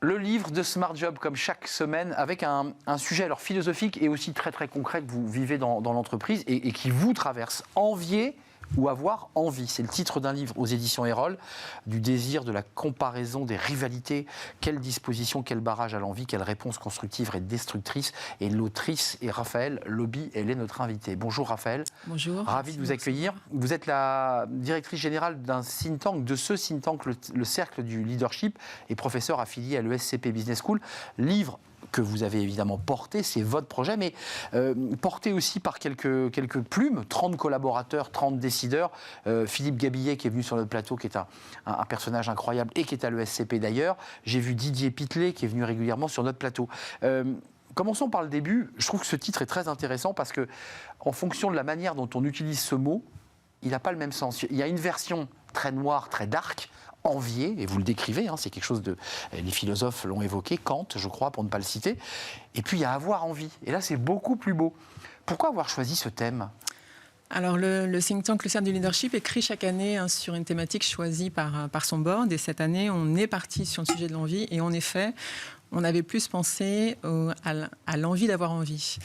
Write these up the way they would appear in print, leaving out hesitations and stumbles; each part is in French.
Le livre de Smart Job, comme chaque semaine, avec un sujet alors philosophique et aussi très très concret que vous vivez dans l'entreprise et qui vous traverse. Envier ou avoir envie. C'est le titre d'un livre aux éditions Erol, du désir, de la comparaison, des rivalités. Quelle disposition, quel barrage à l'envie, quelle réponse constructive et destructrice. Et l'autrice est Raphaël Lobby, elle est notre invitée. Bonjour Raphaël. Bonjour. Ravi de vous accueillir. Vous êtes la directrice générale d'un think tank, de ce think tank, le Cercle du Leadership, et professeur affilié à l'ESCP Business School. Livre que vous avez évidemment porté, c'est votre projet, mais porté aussi par quelques plumes, 30 collaborateurs, 30 décideurs. Philippe Gabillet qui est venu sur notre plateau, qui est un personnage incroyable et qui est à l'ESCP d'ailleurs. J'ai vu Didier Pitlet qui est venu régulièrement sur notre plateau. Commençons par le début. Je trouve que ce titre est très intéressant parce que, en fonction de la manière dont on utilise ce mot, il n'a pas le même sens. Il y a une version très noire, très dark, envier, et vous le décrivez, hein, c'est quelque chose de... Les philosophes l'ont évoqué, Kant, je crois, pour ne pas le citer. Et puis il y a avoir envie. Et là, c'est beaucoup plus beau. Pourquoi avoir choisi ce thème ? Alors, le think tank, le Cercle du Leadership, écrit chaque année sur une thématique choisie par son board. Et cette année, on est parti sur le sujet de l'envie. Et en effet, on avait plus pensé à l'envie d'avoir envie.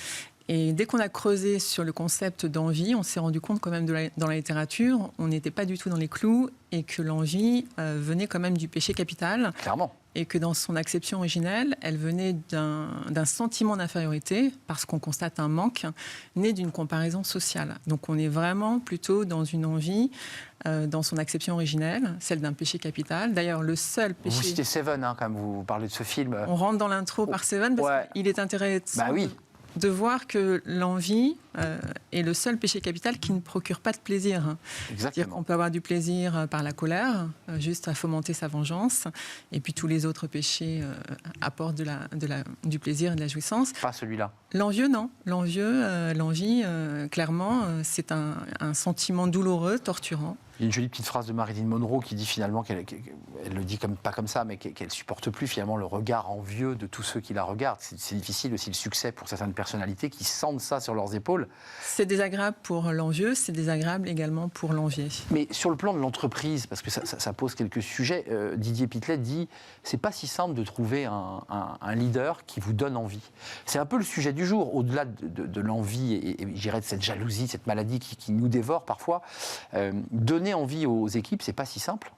Et dès qu'on a creusé sur le concept d'envie, on s'est rendu compte quand même dans la littérature, on n'était pas du tout dans les clous et que l'envie venait quand même du péché capital. Clairement. Et que dans son acception originelle, elle venait d'un sentiment d'infériorité, parce qu'on constate un manque, né d'une comparaison sociale. Donc on est vraiment plutôt dans une envie, dans son acception originelle, celle d'un péché capital. D'ailleurs, le seul péché... Vous citez Seven, hein, quand vous parlez de ce film. On rentre dans l'intro par Seven, parce qu'il est intéressant de voir que l'envie est le seul péché capital qui ne procure pas de plaisir. C'est-à-dire qu'on peut avoir du plaisir par la colère, juste à fomenter sa vengeance, et puis tous les autres péchés apportent du plaisir et de la jouissance. Pas celui-là. L'envieux, non. L'envie, clairement, c'est un sentiment douloureux, torturant. Il y a une jolie petite phrase de Marilyn Monroe qui dit finalement qu'elle le dit pas comme ça, mais qu'elle supporte plus finalement le regard envieux de tous ceux qui la regardent. C'est difficile aussi le succès pour certaines personnalités qui sentent ça sur leurs épaules. C'est désagréable pour l'envieux, c'est désagréable également pour l'envié. Mais sur le plan de l'entreprise, parce que ça pose quelques sujets, Didier Pitlet dit c'est pas si simple de trouver un leader qui vous donne envie. C'est un peu le sujet du jour, au-delà de l'envie et je dirais de cette jalousie, cette maladie qui nous dévore parfois. Donner envie aux équipes, c'est pas si simple.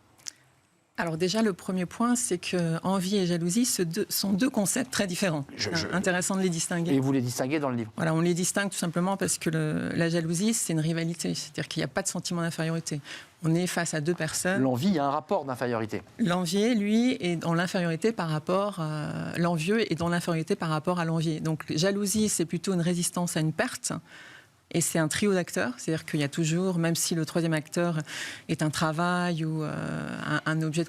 Alors déjà, le premier point, c'est que envie et jalousie sont deux concepts très différents. Intéressant de les distinguer. Et vous les distinguez dans le livre. Voilà, on les distingue tout simplement parce que la jalousie, c'est une rivalité. C'est-à-dire qu'il n'y a pas de sentiment d'infériorité. On est face à deux personnes. L'envie, il y a un rapport d'infériorité. L'envié, lui, est dans l'infériorité par rapport à l'envieux et dans l'infériorité par rapport à l'envié. Donc, jalousie, c'est plutôt une résistance à une perte. Et c'est un trio d'acteurs, c'est-à-dire qu'il y a toujours, même si le troisième acteur est un travail ou un objet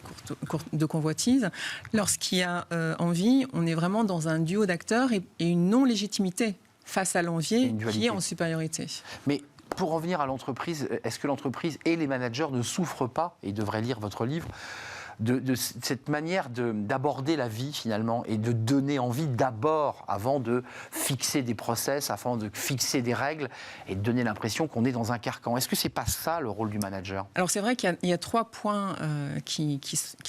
de convoitise, lorsqu'il y a envie, on est vraiment dans un duo d'acteurs et une non-légitimité face à l'envié qui est en supériorité. Mais pour en venir à l'entreprise, est-ce que l'entreprise et les managers ne souffrent pas, et devraient lire votre livre, de cette manière d'aborder la vie finalement et de donner envie d'abord avant de fixer des process, avant de fixer des règles et de donner l'impression qu'on est dans un carcan. Est-ce que c'est pas ça le rôle du manager ? Alors c'est vrai qu'il y a 3 points qui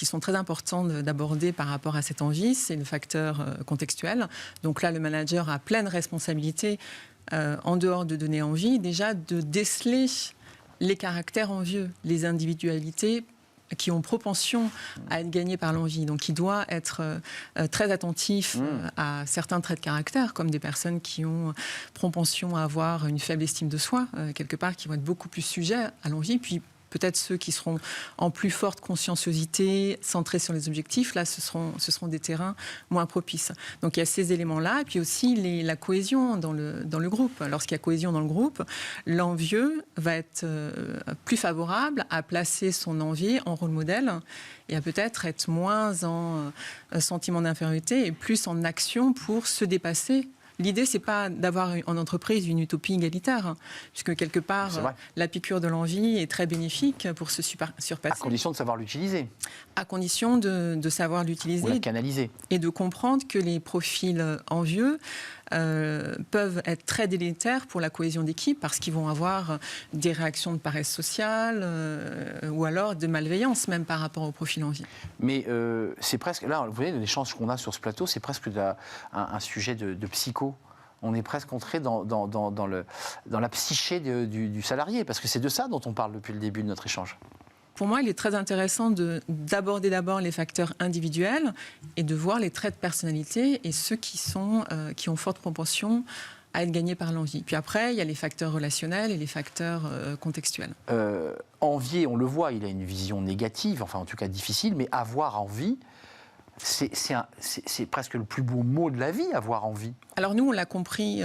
sont très importants d'aborder par rapport à cette envie. C'est le facteur contextuel. Donc là, le manager a pleine responsabilité en dehors de donner envie, déjà de déceler les caractères envieux, les individualités qui ont propension à être gagnés par l'envie. Donc, il doit être très attentif à certains traits de caractère, comme des personnes qui ont propension à avoir une faible estime de soi, quelque part, qui vont être beaucoup plus sujets à l'envie. Puis, peut-être ceux qui seront en plus forte conscienciosité, centrés sur les objectifs, là, ce seront des terrains moins propices. Donc, il y a ces éléments-là, et puis aussi la cohésion dans le groupe. Lorsqu'il y a cohésion dans le groupe, l'envieux va être plus favorable à placer son envié en rôle modèle et à peut-être être moins en sentiment d'infériorité et plus en action pour se dépasser. L'idée, c'est pas d'avoir en entreprise une utopie égalitaire, puisque quelque part, la piqûre de l'envie est très bénéfique pour se surpasser. À condition de savoir l'utiliser. À condition de savoir l'utiliser. Ou la canaliser. Et de comprendre que les profils envieux peuvent être très délétères pour la cohésion d'équipe parce qu'ils vont avoir des réactions de paresse sociale ou alors de malveillance même par rapport au profil envie. Mais c'est presque, là, vous voyez, l'échange qu'on a sur ce plateau, c'est presque un sujet de psycho. On est presque entré dans la psyché du salarié, parce que c'est de ça dont on parle depuis le début de notre échange. Pour moi, il est très intéressant d'aborder d'abord les facteurs individuels et de voir les traits de personnalité et ceux qui ont forte propension à être gagnés par l'envie. Puis après, il y a les facteurs relationnels et les facteurs contextuels. Envier, on le voit, il a une vision négative, enfin en tout cas difficile, mais avoir envie, c'est presque le plus beau mot de la vie, avoir envie. Alors nous, on l'a compris,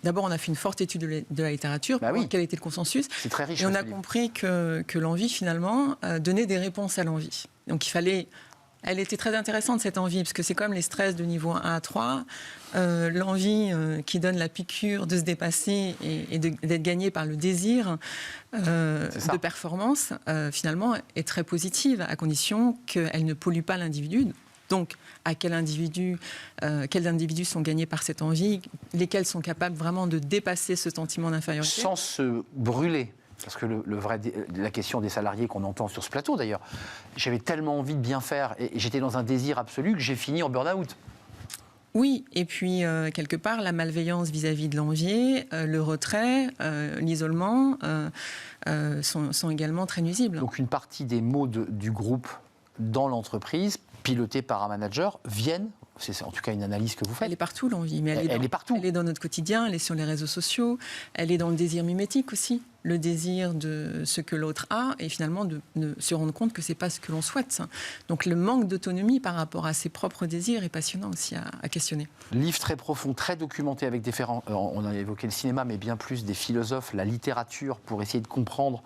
d'abord on a fait une forte étude de la littérature, pour voir quel était le consensus. C'est très riche. Et on a compris que l'envie, finalement, donnait des réponses à l'envie. Donc il fallait... Elle était très intéressante, cette envie, parce que c'est comme les stress de niveau 1 à 3. L'envie qui donne la piqûre de se dépasser et d'être gagné par le désir de performance, finalement, est très positive, à condition qu'elle ne pollue pas l'individu. Donc, à quels individus sont gagnés par cette envie, lesquels sont capables vraiment de dépasser ce sentiment d'infériorité. Sans se brûler. Parce que la question des salariés qu'on entend sur ce plateau, d'ailleurs, j'avais tellement envie de bien faire et j'étais dans un désir absolu que j'ai fini en burn-out. Oui, et puis quelque part, la malveillance vis-à-vis de l'envié, le retrait, l'isolement sont également très nuisibles. Donc une partie des maux du groupe dans l'entreprise, pilotée par un manager, viennent... C'est en tout cas une analyse que vous faites. Elle est partout, l'envie. Mais elle est partout. Elle est dans notre quotidien, elle est sur les réseaux sociaux, elle est dans le désir mimétique aussi. Le désir de ce que l'autre a et finalement de se rendre compte que ce n'est pas ce que l'on souhaite. Donc le manque d'autonomie par rapport à ses propres désirs est passionnant aussi à questionner. Livre très profond, très documenté avec différents... on a évoqué le cinéma, mais bien plus des philosophes, la littérature pour essayer de comprendre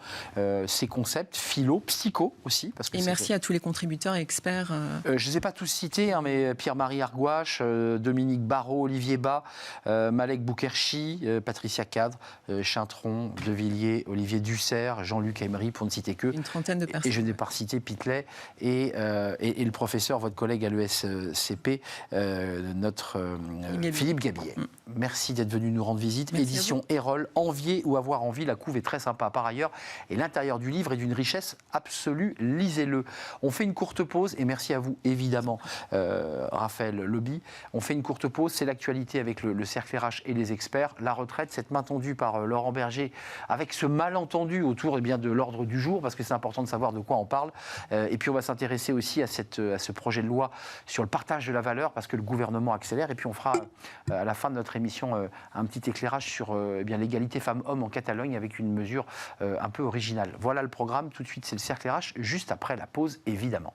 ces concepts, philo, psycho aussi. Parce que merci à tous les contributeurs et experts. Je ne les ai pas tous cités, hein, mais Pierre-Marie Argouache, Dominique Barrault, Olivier Bas, Malek Boukerchi, Patricia Cadre, Chintron, Devilliers, Olivier Dussert, Jean-Luc Emery, pour ne citer que. Une trentaine de personnes. Et je n'ai pas cité Pitlet et le professeur, votre collègue à l'ESCP, notre Philippe Gabillet. Merci d'être venu nous rendre visite. Merci. Édition Erol, Envier ou avoir envie, la couve est très sympa par ailleurs. Et l'intérieur du livre est d'une richesse absolue. Lisez-le. On fait une courte pause et merci à vous, évidemment, Raphaël Lobby. On fait une courte pause. C'est l'actualité avec le cercle RH et les experts. La retraite, cette main tendue par Laurent Berger, avec ce malentendu autour de l'ordre du jour, parce que c'est important de savoir de quoi on parle. Et puis on va s'intéresser aussi à ce projet de loi sur le partage de la valeur, parce que le gouvernement accélère. Et puis on fera à la fin de notre émission un petit éclairage sur l'égalité femmes-hommes en Catalogne, avec une mesure un peu originale. Voilà le programme. Tout de suite, c'est le cercle RH, juste après la pause, évidemment.